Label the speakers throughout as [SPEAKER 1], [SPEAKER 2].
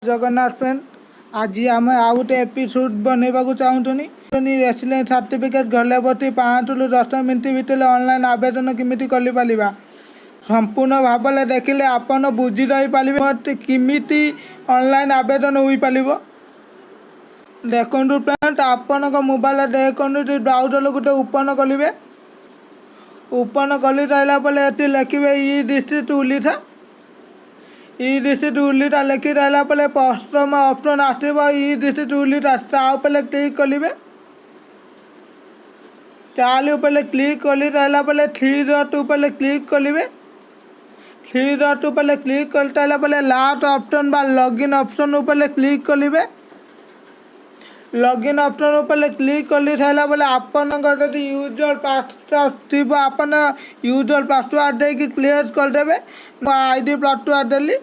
[SPEAKER 1] Jagannath friend आज आम आउ गोटे एपिसोड बनवा चाहूँ रेसिडेंट सर्टिफिकेट घर बती 5 ରୁ 10 मिनट भितर ऑनलाइन आवेदन केमी कर संपूर्ण भाव में देखिले आपन बुझी रही पारे किमी ऑनलाइन आवेदन हो पार देखु फ्रेंड आपण मोबाइल देखो ब्राउजर गोटे ओपन करेंगे ओपन कर सारापर ये लिखे ई डिस्ट्रिक्ट उड़ीसा ई डिस्ट्रिक्ट उड़ीसा लिखि रहा प्रथम ऑप्शन आसो ई डिस्ट्रिक्ट उड़ीसा तापर क्लिक करेंगे चाल क्लिक कर सारापर 3 डॉट ऊपर क्लिक करेंगे 3 डॉट ऊपर क्लिक कर सारापर लास्ट ऑप्शन बा लॉगिन ऑप्शन ऊपर क्लिक करेंगे लॉगिन ऑप्शन ऊपर क्लिक कर सारापर आपन यूजर पासवर्ड थी आपन यूजर पासवर्ड दे क्लियर करदे आईडी पासवर्ड देली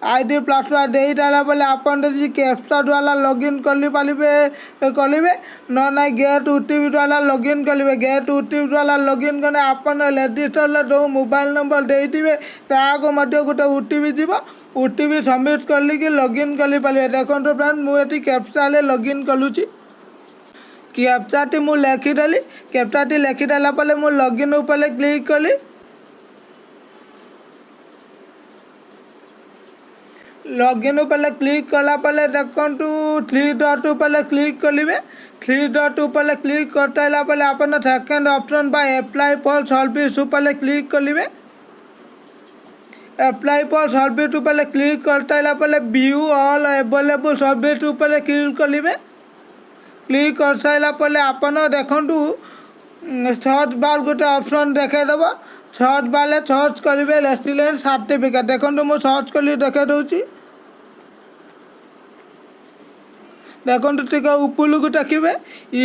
[SPEAKER 1] आईडी पासवर्ड दे सारापर आपन कैप्चर वाला लॉगिन कर करेंगे ना गेट ओटीपी वाला लॉगिन करेंगे गेट ओटीपी वाला लॉगिन करने आपन रजिस्टर जो मोबाइल नंबर देते गोटे ओटीपी जीव ओटीपी सबमिट कर लॉगिन कर पारे देखो फ्रेंड मुझे कैप्चर लॉगिन करुँची कैप्चर मु लिखिदेली कैप्चर लिखिदेला मुझे लॉगिन ऊपर क्लिक कली लॉगिन ऊपर क्लिक कला देखु 3 डॉट ऊपर क्लिक करेंगे 3 डॉट ऊपर क्लिक कर सारापर आप सेकेंड ऑप्शन बा अप्लाई फॉर सर्विस ऊपर क्लिक करेंगे अप्लाई फॉर सर्विस ऊपर क्लिक कर सारापर व्यू ऑल अवेलेबल सर्विस ऊपर क्लिक करेंगे क्लिक कर सारापर आपन देखु सर्च बार गोटे ऑप्शन देखेदेव सर्च बार सर्च करेंगे रेसिडेंट सर्टिफिकेट देखो मुझे सर्च कर देखे दूसरी देखो टिक ऊपर को टेकिए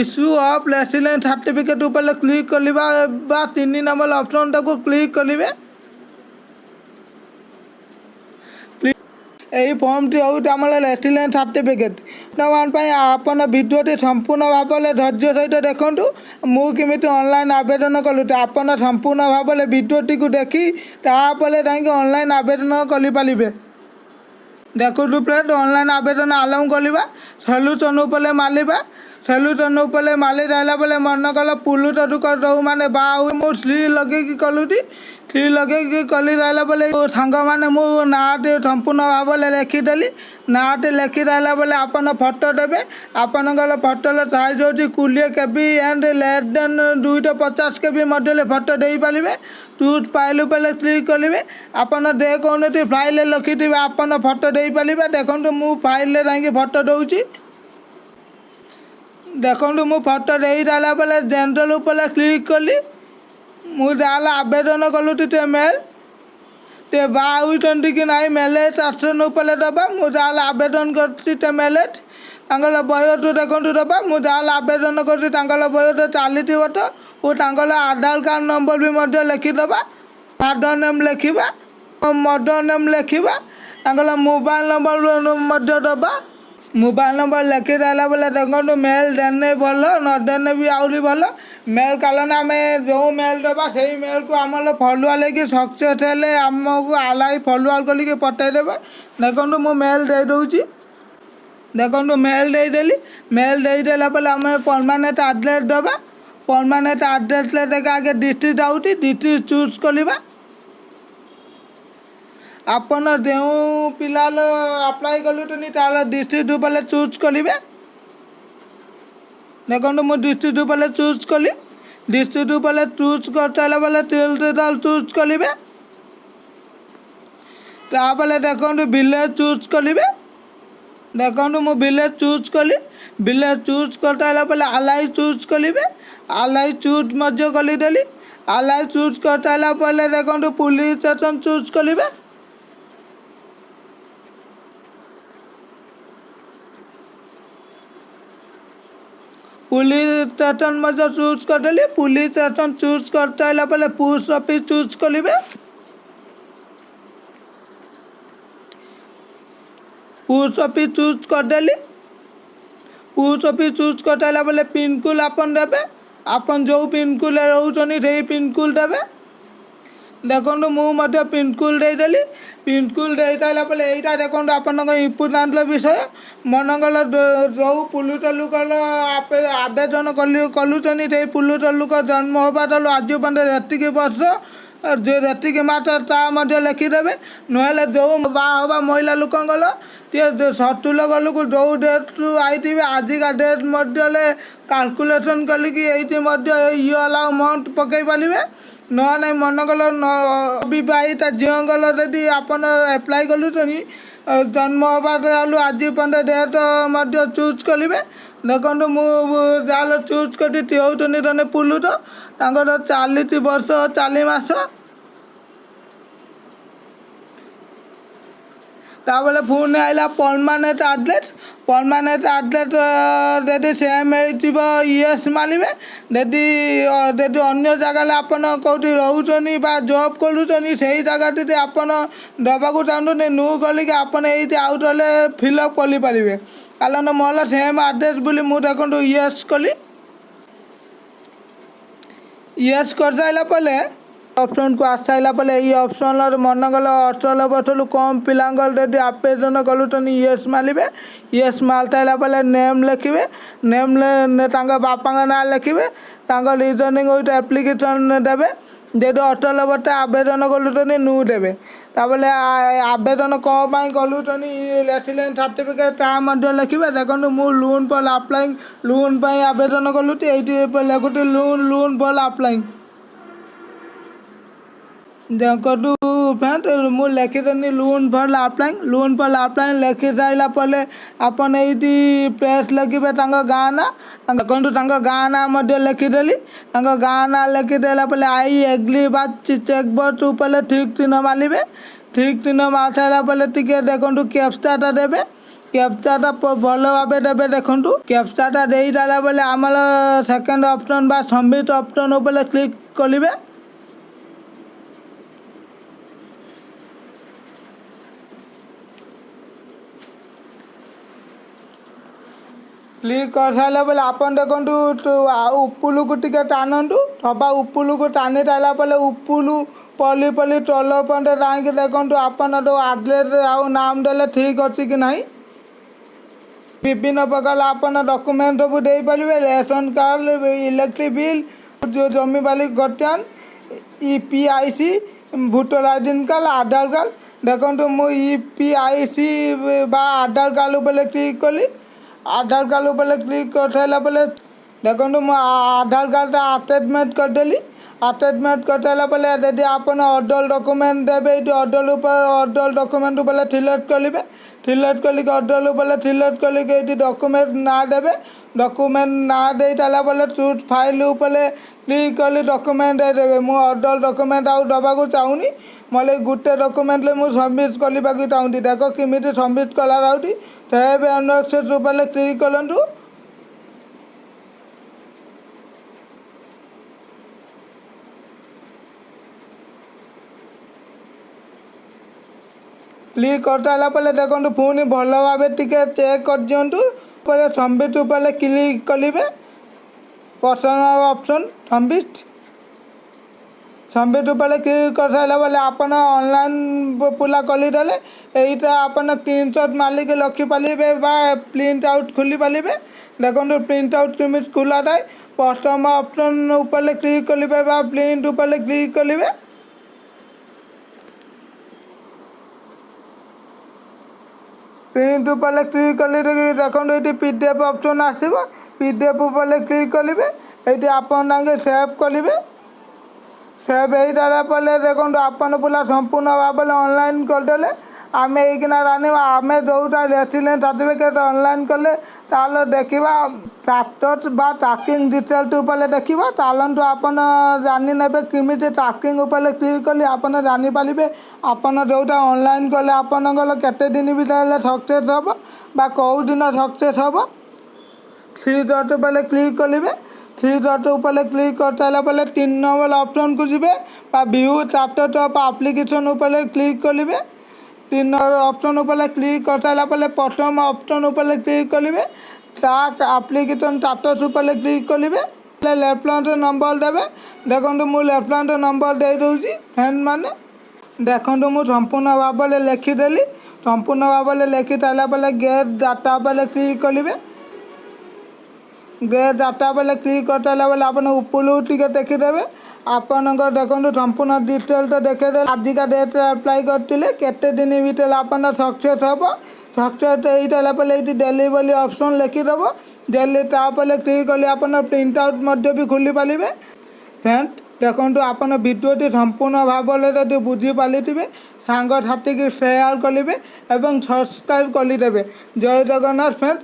[SPEAKER 1] इश्यू ऑफ रेसिडेंट सर्टिफिकेट ऊपर क्लिक करवा 3 नंबर ऑप्शन टाक क्लिक करेंगे यही फॉर्म टी हूँ आम रेसिडेंट सर्टिफिकेट वर्तमान आपन भिडियो संपूर्ण भाव में धैर्य सहित देखूँ मुझे ऑनलाइन आवेदन कलु आपन संपूर्ण भाव में भिडियो को देखी तापर जाकि ऑनलाइन आवेदन करें देखो फ्रेंड ऑनलाइन आवेदन आरम्भ करवा सल्यूशन उपर मारिबा सल्यूशन उपर मारि सारापर मन कल पुलुट जो मैंने बाहु मुझे स्त्री लगे कलुटी स्त्री लगे कली सारापर सांग मैंने मो नाटे संपूर्ण भाव में लिखिदेली नाटे लिखि सारापर आपन फोटो देवे आपनकर फोटोर साइज हो 20 KB and less than 250 KB मध्य फोटो दे पारे चूज फाइल पर क्लिक करेंगे आपन जेकोसी फाइल लिखि आपन फोटो दे पारे देखो मु फाइल जाकि फोटो दूसरी देखो मु फोटो दे सारापर जनरल ऊपर क्लिक कली मुझे आवेदन कलुटे मेल ते बाउंट कि ना मेलेज आसन उपर दबा मुझे आवेदन कर मेलेज बयोटू देखो दबा मुझे आवेदन कर बयोटो चली तो और आधार कार्ड नंबर भी लिखिदबा फादर नेम लिखा मदर नेम लिखा मोबाइल नंबर दबा मोबाइल नंबर लिखि सारापर देखो मेल देने भल न देने भी आहरी भल मेल कारण आम जो मेल दबा से मेल को आम फॉलोअर लेकिन सक्सेस हेले आमको आलाई फॉलोअर करके पठेदेवे देखो मु मेल दे दूची देखो मेल देदेली मेल देदेला आम परमानेंट एड्रेस दबा परमानेंट एड्रेस आगे डिस्ट्रिक्ट आउटी डिस्ट्रिक्ट चूज करवा आपन जो पिला अप्लाई कलुटे तार डिस्ट्रिक्ट ऊपर चूज करेंगे देखो मुझे डिस्ट्रिक्ट ऊपर चूज कली डिस्ट्रिक्ट ऊपर चूज कर सारापर चूज करेंगे तापर देखो विलेज चूज करेंगे देखो मु विलेज चूज कली विलेज चूज कर सारापर आलाई चूज करेंगे आलाई चूज कलीदेली आलाई चूज कर सारापर देखो पुलिस स्टेशन चूज करेंगे पुलिस स्टेशन चूज करदेली पुलिस स्टेशन चूज कर सारापर पोस्ट ऑफिस चूज करेंगे पोस्ट ऑफिस चूज करदेली पोस्ट ऑफिस चूज कर सारापर पिनकोड आपन देवे आपन जो पिनकोड रोचनी से पिनकोड देवे ଦେଖନ୍ତୁ ମୁଁ ମଧ୍ୟ ପିନ୍‌କୋଡ଼୍ ଦେଇଦେଲି। ପିନ୍‌କୋଡ଼୍ ଦେଇସାରିଲା ପରେ ଏଇଟା ଦେଖନ୍ତୁ ଆପଣଙ୍କ ଇମ୍ପୋର୍ଟାଣ୍ଟ ବିଷୟ। ମନେକର ଯେଉଁ ପୁଲୁତ ଲୋକର ଆବେଦନ କରୁଛନ୍ତି ସେଇ ପୁଲୁତ ଲୋକ ଜନ୍ମ ହେବାଠାରୁ ଆଜି ପର୍ଯ୍ୟନ୍ତ ଯେତିକି ବର୍ଷ ଯେତିକି ମାସ ତା ମଧ୍ୟ ଲେଖିଦେବେ। ନହେଲେ ଯେଉଁ ବାହା ହେବା ମହିଳା ଲୋକଙ୍କର ଟିକେ ସଠୁଲ ଗଲକୁ ଯେଉଁ ଡେଟ୍ରୁ ଆଇଥିବେ ଆଜିକା ଡେଟ୍ ମଧ୍ୟରେ କାଲକୁଲେସନ୍ କରିକି ଏଇଠି ମଧ୍ୟ ଇୟର୍ ଆଉ ମନ୍ଥ ପକାଇ ପାରିବେ। ନହେଲେ ମନେକର ଅବିବାହିତା ଝିଅଙ୍କର ଯଦି ଆପଣ ଆପ୍ଲାଏ କରୁଛନ୍ତି ଜନ୍ମ ହେବାଠାରୁ ଆଜି ପର୍ଯ୍ୟନ୍ତ ଡେଟ୍ ମଧ୍ୟ ଚୁଜ୍ କରିବେ। ଦେଖନ୍ତୁ ମୁଁ ଯାହା ଚୁଜ୍ କରିଛି ହେଉଛନ୍ତି ଜଣେ ପୁଲୁତ, ତାଙ୍କର 40 ବର୍ଷ 4 ମାସ। ତାପରେ ପୁଣି ଆଇଲା ପରମାନେଣ୍ଟ ଆଡ୍ରେସ୍। ପରମାନେଣ୍ଟ ଆଡ୍ରେସ୍ ଯଦି ସେମ୍ ହେଇଥିବ ୟେସ୍ ମାରିବେ। ଯଦି ଅନ୍ୟ ଜାଗାରେ ଆପଣ କେଉଁଠି ରହୁଛନ୍ତି ବା ଜବ୍ କରୁଛନ୍ତି ସେଇ ଜାଗାଟିରେ ଆପଣ ଦେବାକୁ ଚାହୁଁଛନ୍ତି ନୁ କରିକି ଆପଣ ଏଇଠି ଆଉ ଥରେ ଫିଲ୍ଅପ୍ କରିପାରିବେ। କାରଣ ମୋର ସେମ୍ ଆଡ୍ରେସ୍ ବୋଲି ମୁଁ ଦେଖନ୍ତୁ ୟେସ୍ କଲି। ୟେସ୍ କରିସାରିଲା ପରେ ଅପସନ୍କୁ ଆସିସାରିଲା ପରେ ଏଇ ଅପସନ୍ର ମନେକର 18 ବର୍ଷରୁ କମ୍ ପିଲାଙ୍କର ଯଦି ଆବେଦନ କରୁଛନ୍ତି ୟେସ୍ ମାରିବେ। ୟେସ୍ ମାରି ସାରିଲା ପରେ ନେମ୍ ଲେଖିବେ। ନେମ୍ ତାଙ୍କ ବାପାଙ୍କ ନାଁ ଲେଖିବେ। ତାଙ୍କ ରିଜନିଂ ୱିଥ୍ ଆପ୍ଲିକେସନ୍ ଦେବେ। ଯଦି 18 ବର୍ଷ ଆବେଦନ କରୁଛନ୍ତି ନୁ ଦେବେ। ତାପରେ ଆବେଦନ କ'ଣ ପାଇଁ କରୁଛନ୍ତି ରେସିଡେନ୍ସ ସାର୍ଟିଫିକେଟ୍ ତାହା ମଧ୍ୟ ଲେଖିବେ। ଦେଖନ୍ତୁ ମୁଁ ଲୋନ୍ ଫର୍ ଆପ୍ଲାଇଂ ଲୋନ୍ ପାଇଁ ଆବେଦନ କରୁଛି। ଏଇଠି ଲେଖୁଛି ଲୋନ୍ ଫର୍ ଆପ୍ଲାଇଂ। ଦେଖନ୍ତୁ ଫ୍ରେଣ୍ଡ ମୁଁ ଲେଖିଦେଲି loan for applying. Loan for applying ଲେଖି ସାରିଲା ପରେ ଆପଣ ଏଇଠି ପ୍ଲେସ୍ ଲେଖିବେ ତାଙ୍କ ଗାଁ ନାଁ। ଦେଖନ୍ତୁ ତାଙ୍କ ଗାଁ ନାଁ ମଧ୍ୟ ଲେଖିଦେଲି। ତାଙ୍କ ଗାଁ ନାଁ ଲେଖିଦେଲା ପରେ ଆଇ ଏଗ୍ରି ବା ଚେକ୍ ବକ୍ସ ଉପରେ ଠିକ୍ ଚିହ୍ନ ମାରିବେ। ଠିକ୍ ଚିହ୍ନ ମାରି ସାରିଲା ପରେ ଟିକେ ଦେଖନ୍ତୁ କ୍ୟାପ୍ଚାଟା ଦେବେ। କ୍ୟାପ୍ଚାଟା ଭଲ ଭାବେ ଦେବେ। ଦେଖନ୍ତୁ କ୍ୟାପ୍ଚାଟା ଦେଇସାରିଲା ପରେ ଆମର ସେକେଣ୍ଡ ଅପସନ୍ ବା ସବମିଟ୍ ଅପସନ୍ ଉପରେ କ୍ଲିକ୍ କରିବେ। କ୍ଲିକ୍ କରିସାରିଲା ପରେ ଆପଣ ଦେଖନ୍ତୁ ଉପରକୁ ଟିକେ ଟାଣନ୍ତୁ। ସବା ଉପରକୁ ଟାଣି ସାରିଲା ପରେ ଉପରୁ ପଲି ତଳ ପର୍ଯ୍ୟନ୍ତ ଯାଇକି ଦେଖନ୍ତୁ ଆପଣ ଯେଉଁ ଆଡ୍ରେସ୍ ଆଉ ନାମ ଦେଲେ ଠିକ୍ ଅଛି କି ନାହିଁ। ବିଭିନ୍ନ ପ୍ରକାର ଆପଣ ଡକୁମେଣ୍ଟ ସବୁ ଦେଇପାରିବେ। ରେସନ୍ କାର୍ଡ଼, ଇଲେକ୍ଟ୍ରିକ୍ ବିଲ୍, ଜମିବାଡ଼ି ଗତ୍ୟାନ, EPIC, ଭୋଟର ଆଇଡେଣ୍ଟି କାର୍ଡ଼, ଆଧାର କାର୍ଡ଼। ଦେଖନ୍ତୁ ମୁଁ EPIC ବା ଆଧାର କାର୍ଡ଼ ଉପରେ କ୍ଲିକ୍ କଲି। ଆଧାର କାର୍ଡ଼ ଉପରେ କ୍ଲିକ୍ କରିସାରିଲା ପରେ ଦେଖନ୍ତୁ ମୁଁ ଆଧାର କାର୍ଡ଼ଟା ଆଟାଚମେଣ୍ଟ କରିଦେଲି। ଆଟାଚମେଣ୍ଟ କରିସାରିଲା ପରେ ଯଦି ଆପଣ ଅଦର୍ ଡକୁମେଣ୍ଟ ଦେବେ ଏଇଠି ଅଦର୍ ଡକୁମେଣ୍ଟ ଉପରେ ସିଲେକ୍ଟ କରିବେ। ସିଲେକ୍ଟ କରିକି ଅଦର୍ ଉପରେ ସିଲେକ୍ଟ କରିକି ଏଇଠି ଡକୁମେଣ୍ଟ ନାଁ ଦେବେ। ଡକୁମେଣ୍ଟ ନାଁ ଦେଇ ସାରିଲା ପରେ ଚୁଜ୍ ଫାଇଲ୍ ଉପରେ କ୍ଲିକ୍ କଲି ଡକୁମେଣ୍ଟ ଦେଇଦେବେ। ମୁଁ ଅଦର୍ ଡକୁମେଣ୍ଟ ଆଉ ଦେବାକୁ ଚାହୁଁନି। ମୋର ଏଇ ଗୋଟେ ଡକୁମେଣ୍ଟରେ ମୁଁ ସବମିଟ୍ କରିବାକୁ ଚାହୁଁଛି। ଦେଖ କେମିତି ସବମିଟ୍ କରାଯାଉଛି। ସେଭ୍ ଆଣ୍ଡ ଆକ୍ସେପ୍ଟ ଉପରେ କ୍ଲିକ୍ କରନ୍ତୁ। କ୍ଲିକ୍ କରିସାରିଲା ପରେ ଦେଖନ୍ତୁ ପୁଣି ଭଲ ଭାବେ ଟିକେ ଚେକ୍ କରିଦିଅନ୍ତୁ। ପରେ ସବମିଟ୍ ଉପରେ କ୍ଲିକ୍ କରିବେ। ପର୍ସନାଲ୍ ଅପସନ୍ ସବମିଟ୍ ଉପରେ କ୍ଲିକ୍ କରିସାରିଲା ପରେ ଆପଣ ଅନଲାଇନ୍ ପୁରା କରିଦେଲେ। ଏଇଟା ଆପଣ ସ୍କ୍ରିନଶଟ୍ ମାରିକି ରଖିପାରିବେ ବା ପ୍ରିଣ୍ଟ ଆଉଟ୍ ଖୋଲିପାରିବେ। ଦେଖନ୍ତୁ ପ୍ରିଣ୍ଟ ଆଉଟ୍ କେମିତି ଖୋଲାଯାଏ। ପ୍ରଥମ ଅପସନ୍ ଉପରେ କ୍ଲିକ୍ କରିବେ ବା ପ୍ରିଣ୍ଟ ଉପରେ କ୍ଲିକ୍ କରିବେ। ପ୍ରିଣ୍ଟ ଉପରେ କ୍ଲିକ୍ କଲେ ଦେଖନ୍ତୁ ଏଇଠି PDF ଅପସନ୍ ଆସିବ। PDF ଉପରେ କ୍ଲିକ୍ କରିବେ। ଏଇଠି ଆପଣ ତାଙ୍କେ ସେଭ୍ କରିବେ। ସେଭ୍ ହେଇସାରିଲା ପରେ ଦେଖନ୍ତୁ ଆପଣ ପୁରା ସମ୍ପୂର୍ଣ୍ଣ ଭାବରେ ଅନଲାଇନ୍ କରିଦେଲେ। ଆମେ ଏଇକିନା ଜାଣିବା ଆମେ ଯେଉଁଟା ରେସିଡେନ୍ସ ସାର୍ଟିଫିକେଟ୍ ଅନଲାଇନ୍ କଲେ ତାହେଲେ ଦେଖିବା ଷ୍ଟାଟସ୍ ବା ଟ୍ରାକିଂ ଡିଟେଲ୍ସ ଉପରେ ଦେଖିବା। ଚାଲନ୍ତୁ ଆପଣ ଜାଣିନେବେ କେମିତି ଟ୍ରାକିଂ ଉପରେ କ୍ଲିକ୍ କଲେ ଆପଣ ଜାଣିପାରିବେ ଆପଣ ଯେଉଁଟା ଅନଲାଇନ୍ କଲେ ଆପଣଙ୍କର କେତେ ଦିନ ଭିତରେ ସକ୍ସେସ୍ ହେବ ବା କେଉଁ ଦିନ ସକ୍ସେସ୍ ହେବ। ଥ୍ରୀ ଡଟ୍ ଉପରେ କ୍ଲିକ୍ କରିବେ। ଥ୍ରୀ ଡଟ୍ ଉପରେ କ୍ଲିକ୍ କରିସାରିଲା ପରେ 3 ନମ୍ବର ଅପସନ୍କୁ ଯିବେ ବା ଭିୟୁ ଷ୍ଟାଟସ୍ ଅଫ୍ ଆପ୍ଲିକେସନ୍ ଉପରେ କ୍ଲିକ୍ କରିବେ। 3 ନମ୍ବର ଅପସନ୍ ଉପରେ କ୍ଲିକ୍ କରିସାରିଲା ପରେ ପ୍ରଥମ ଅପସନ୍ ଉପରେ କ୍ଲିକ୍ କରିବେ। ଟ୍ରାକ୍ ଆପ୍ଲିକେସନ୍ ଷ୍ଟାଟସ୍ ଉପରେ କ୍ଲିକ୍ କରିବେ। ଲେଫ୍ଟ ନମ୍ବର ଦେବେ। ଦେଖନ୍ତୁ ମୁଁ ଲେଫ୍ଟ ନମ୍ବର ଦେଇଦେଉଛି ଫ୍ରେଣ୍ଡ ମାନେ। ଦେଖନ୍ତୁ ମୁଁ ସମ୍ପୂର୍ଣ୍ଣ ଭାବରେ ଲେଖିଦେଲି। ସମ୍ପୂର୍ଣ୍ଣ ଭାବରେ ଲେଖି ସାରିଲା ପରେ ଗେଟ୍ ଡାଟା ଉପରେ କ୍ଲିକ୍ କରିବେ। ଗେଟ୍ ଡାଟା ଉପରେ କ୍ଲିକ୍ କରିସାରିଲା ପରେ ଆପଣ ଉପରକୁ ଟିକେ ଦେଖିଦେବେ। ଆପଣଙ୍କର ଦେଖନ୍ତୁ ସମ୍ପୂର୍ଣ୍ଣ ଡିଟେଲ୍ ତ ଦେଖେଇଦେଲେ। ଆଜିକା ଡେଟ୍ରେ ଆପ୍ଲାଏ କରିଥିଲେ କେତେ ଦିନ ଭିତରେ ଆପଣଙ୍କ ସକ୍ସେସ୍ ହେବ। ସକ୍ସେସ୍ ହେଇସାରିଲା ପରେ ଏଇଠି ଡେଲିଭରି ଅପସନ୍ ଲେଖିଦେବ। ତାପରେ କ୍ଲିକ୍ କଲେ ଆପଣ ପ୍ରିଣ୍ଟ ଆଉଟ୍ ମଧ୍ୟ ବି ଖୋଲି ପାରିବେ। ଫ୍ରେଣ୍ଡ ଦେଖନ୍ତୁ ଆପଣ ଭିଡ଼ିଓଟି ସମ୍ପୂର୍ଣ୍ଣ ଭାବରେ ଯଦି ବୁଝିପାରିଥିବେ ସାଙ୍ଗସାଥିକି ସେୟାର କରିବେ ଏବଂ ସବସ୍କ୍ରାଇବ୍ କରିଦେବେ। ଜୟ ଜଗନ୍ନାଥ ଫ୍ରେଣ୍ଡ।